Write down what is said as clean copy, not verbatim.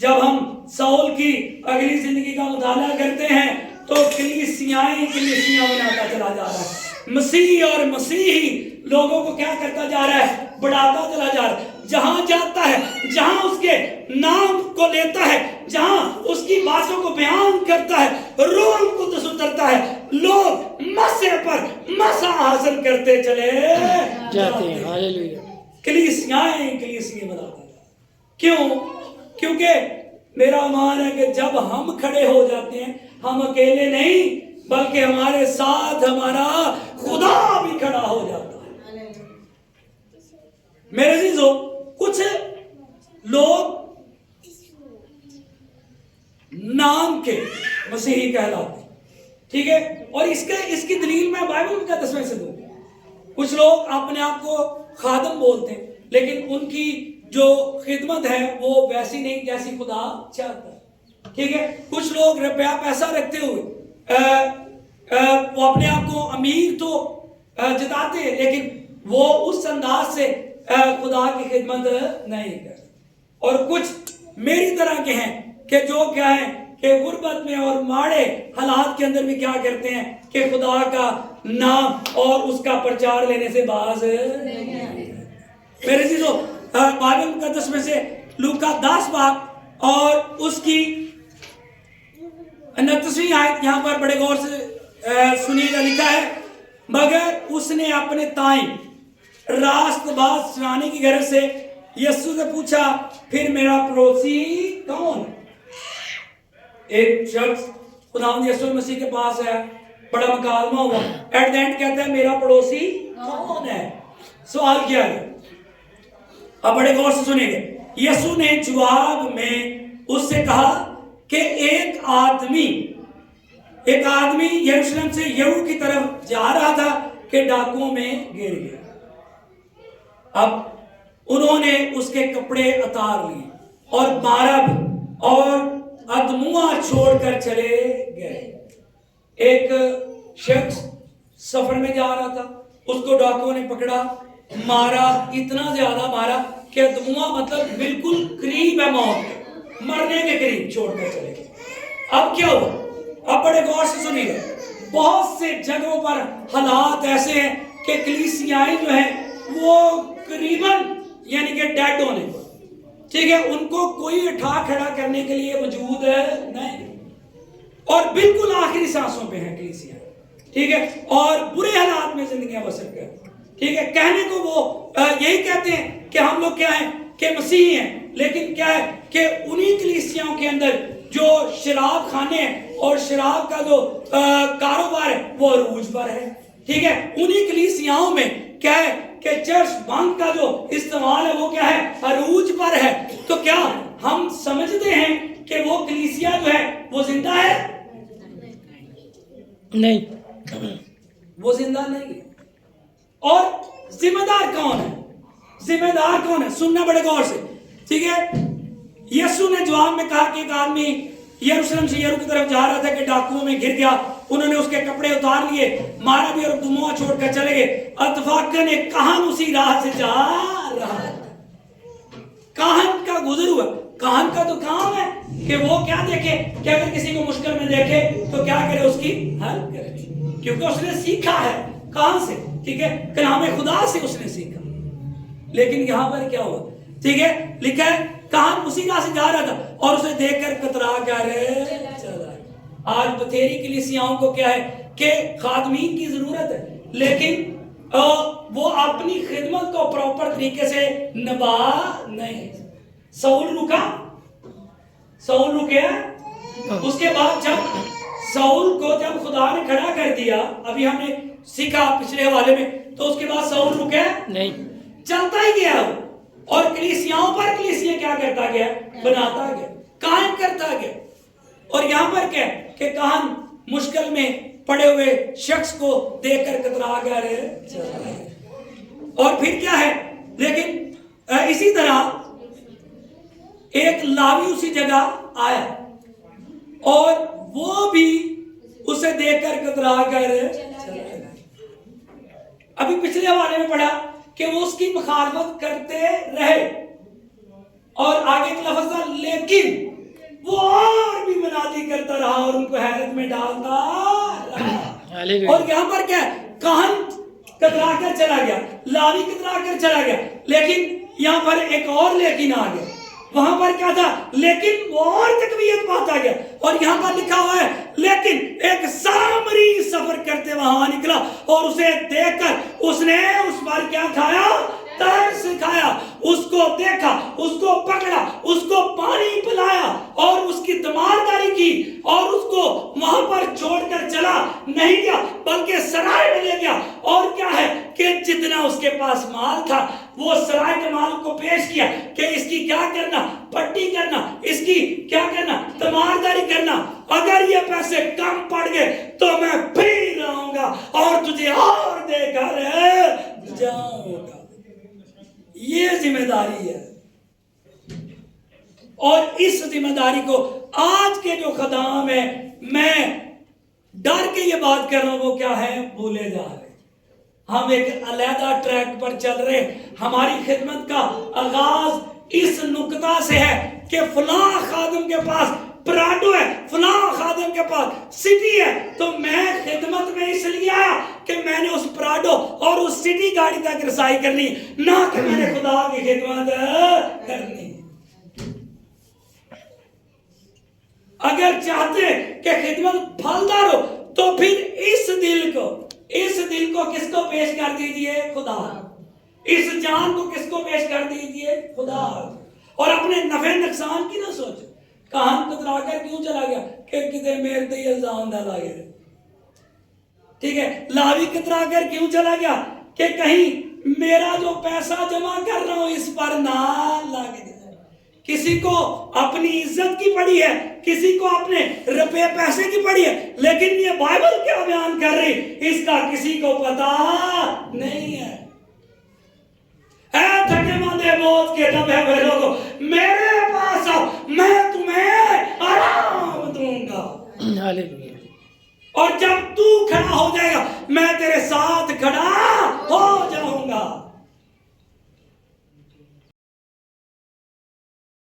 جب ہم سول کی اگلی زندگی کا مطالعہ کرتے ہیں تو کلیسیاں بناتا چلا جا رہا ہے، مسیح اور مسیحی لوگوں کو کیا کرتا جا رہا ہے، بڑھاتا چلا جا رہا ہے۔ جہاں جاتا ہے، جہاں اس کے نام کو لیتا ہے، جہاں اس کی باتوں کو بیان کرتا ہے، روح القدس اترتا ہے، لوگ مسیح پر مسا حاصل کرتے چلے جاتے ہیں۔ ہاللیلویا۔ کلیسیاں بناتا ہے۔ کیوں؟ کیونکہ میرا ایمان ہے کہ جب ہم کھڑے ہو جاتے ہیں، ہم اکیلے نہیں بلکہ ہمارے ساتھ ہمارا خدا بھی کھڑا ہو جاتا ہے۔ میرے عزیزو، کچھ لوگ نام کے مسیحی کہلاتے ہیں، ٹھیک ہے، اور اس کی دلیل میں بائبل مقدس میں سے دوں۔ کچھ لوگ اپنے آپ کو خادم بولتے ہیں، لیکن ان کی جو خدمت ہے وہ ویسی نہیں جیسی خدا چاہتا ہے، ٹھیک ہے۔ کچھ لوگ روپیہ پیسہ رکھتے ہوئے وہ اپنے آپ کو امیر تو جتاتے ہیں، لیکن وہ اس انداز سے خدا کی خدمت نہیں کرتے۔ اور کچھ میری طرح کے ہیں کہ جو کیا ہے کہ غربت میں اور ماڑے حالات کے اندر بھی کیا کرتے ہیں کہ خدا کا نام اور اس کا پرچار لینے سے باز میرے عزیزو، بائبل مقدس میں سے لوکا 10 باب اور اس کی 29ویں آیت یہاں پر بڑے غور سے سنیے گا، لکھا ہے، مگر اس نے اپنے تائیں راست باز سنانے کی غرض سے یسوع سے پوچھا، پھر میرا پڑوسی کون؟ ایک شخص خداوند یسوع مسیح کے پاس ہے، بڑا مکالمہ ہوا، ایٹ دی اینڈ کہتا ہے میرا پڑوسی کون ہے؟ سوال کیا ہے؟ اب بڑے غور سے سنیں گے۔ یسوع نے جواب میں اس سے کہا کہ ایک آدمی یروشلم سے یریحو کی طرف جا رہا تھا کہ ڈاکوؤں میں گر گیا۔ اب انہوں نے اس کے کپڑے اتار لیے اور مارا بھی اور ادموا چھوڑ کر چلے گئے۔ ایک شخص سفر میں جا رہا تھا، اس کو ڈاکوؤں نے پکڑا، مارا، اتنا زیادہ مارا کہ ادموا مطلب بالکل قریب ہے موت کے، مرنے کے قریب، چھوڑ کر چلے گئے۔ اب کیا ہوا؟ اب بڑے غور سے سنیے گا، بہت سے جگہوں پر حالات ایسے ہیں کہ کلیسیاں جو ہیں وہ قریباً یعنی کہ ڈیڈ ہونے پر، ٹھیک ہے، ان کو کوئی اٹھا کھڑا کرنے کے لیے موجود نہیں، اور بالکل آخری سانسوں پہ ہیں کلیسیاں، ٹھیک ہے، اور برے حالات میں زندگیاں بسر کر، ٹھیک ہے۔ کہنے کو وہ یہی کہتے ہیں کہ ہم لوگ کیا ہیں کہ مسیحی ہیں، لیکن کیا ہے کہ انہی کلیسیاں کے اندر جو شراب خانے اور شراب کا جو کاروبار ہے وہ عروج پر ہے، ٹھیک ہے۔ انہی کلیسیاں میں کیا ہے کہ چرچ بانک کا جو استعمال ہے وہ کیا ہے، عروج پر ہے۔ تو کیا ہم سمجھتے ہیں کہ وہ کلیسیا جو ہے وہ زندہ ہے؟ نہیں، وہ زندہ نہیں ہے۔ اور ذمہ دار کون ہے؟ ذمہ دار کون ہے؟ سننا بڑے غور سے، ٹھیک ہے۔ یسوع نے جواب میں کہا کہ ایک آدمی یروشلم سے یریحو کی طرف جا رہا تھا کہ ڈاکوؤں میں گر گیا، انہوں نے اس کے کپڑے اتار لیے، مارا بھی اور دموع چھوڑ کر چلے گئے۔ اتفاقاً ایک کاہن اسی راہ سے جا رہا ہے۔ کاہن کا گزر ہوا، کاہن کا تو کام ہے کہ وہ کیا دیکھے کہ اگر کسی کو مشکل میں دیکھے تو کیا کرے، اس کی ہیلپ کرے، کیونکہ اس نے سیکھا ہے۔ کہاں سے؟ ٹھیک ہے، کلام خدا سے اس نے سیکھا۔ لیکن یہاں پر کیا ہوا؟ ٹھیک ہے، لکھا ہے کاہن اسی راہ سے جا رہا تھا اور اسے دیکھ کر کترا کر چلا۔ آج بتھیری کلیسیاؤں کو کیا ہے کہ خادمین کی ضرورت ہے، لیکن وہ اپنی خدمت کو پراپر طریقے سے نبھا نہیں۔ سول رکیا، اس کے بعد جب سول کو جب خدا نے کھڑا کر دیا، ابھی ہم نے سیکھا پچھلے حوالے میں، تو اس کے بعد سول رکا نہیں، چلتا ہی گیا، اور کلیسیاؤں پر کلیسیاں کیا کرتا گیا، بناتا گیا، قائم کرتا گیا۔ اور یہاں پر کیا کہ کاہن مشکل میں پڑے ہوئے شخص کو دیکھ کر کترا کر چلا گیا۔ اور پھر کیا ہے، لیکن اسی طرح ایک لاوی اسی جگہ آیا اور وہ بھی اسے دیکھ کر کترا کر چلا گیا۔ ابھی پچھلے حوالے میں پڑھا کہ وہ اس کی مخالفت کرتے رہے، اور آگے ایک لفظ تھا لیکن وہ اور بھی منادی کرتا رہا اور ان کو حیرت میں ڈالتا رہا. اور یہاں پر کیا ہے؟ کہن کترا کر چلا گیا, لاوی کترا کر چلا گیا, لیکن یہاں پر ایک اور لیکن آ گیا. وہاں پر کیا تھا؟ لیکن وہ اور تقویت بات آ گیا. اور یہاں پر لکھا ہوا ہے لیکن ایک سامری سفر کرتے وہاں نکلا اور اسے دیکھ کر اس نے اس پر کیا کھایا؟ ترس کھایا. اس کو دیکھا, اس کو پکڑا, اس کو پانی پلایا اور اس کی تیمارداری کی اور اس کو وہاں پر چھوڑ کر چلا نہیں گیا بلکہ سرائے میں لے گیا. اور کیا ہے کہ جتنا اس کے پاس مال تھا وہ سرائے کے مال کو پیش کیا کہ اس کی کیا کرنا؟ پٹی کرنا, اس کی کیا کرنا؟ تیمارداری کرنا. اگر یہ پیسے کم پڑ گئے تو میں پھر آؤں گا اور تجھے اور دے کر جاؤں گا. یہ ذمہ داری ہے. اور اس ذمہ داری کو آج کے جو خدام ہیں, میں ڈر کے یہ بات کر رہا ہوں, وہ کیا ہے؟ بھولے جا رہے. ہم ایک علیحدہ ٹریک پر چل رہے. ہماری خدمت کا آغاز اس نقطہ سے ہے کہ فلاں خادم کے پاس پراڈو ہے, فلاں خادم کے پاس سٹی ہے, تو میں خدمت میں اس لیے آیا کہ میں نے اس پراڈو اور اس سٹی گاڑی تک رسائی کرنی, نہ کہ میں نے خدا کی خدمت کرنی. اگر چاہتے کہ خدمت پھلدار ہو تو پھر اس دل کو کس کو پیش کر دیجئے؟ خدا. اس جان کو کس کو پیش کر دیجئے؟ خدا. اور اپنے نفع نقصان کی نہ سوچ. کہاں کترا کر کیوں چلا گیا؟ کہ کتے میرے تے الزام نہ لگے. ٹھیک ہے, لاوی کترا کر کیوں چلا گیا؟ کہ کہیں میرا جو پیسہ جمع کر رہا ہوں اس پر نہ لگ جائے. کسی کو اپنی عزت کی پڑی ہے, کسی کو اپنے روپے پیسے کی پڑی ہے, لیکن یہ بائبل کیا بیان کر رہی اس کا کسی کو پتا نہیں ہے. اے تھکے ماندے موت کے دبے ہوئے لوگوں, میرے پاس آؤ, میں تمہیں آرام دوں گا. اور جب تو کھڑا ہو جائے گا میں تیرے ساتھ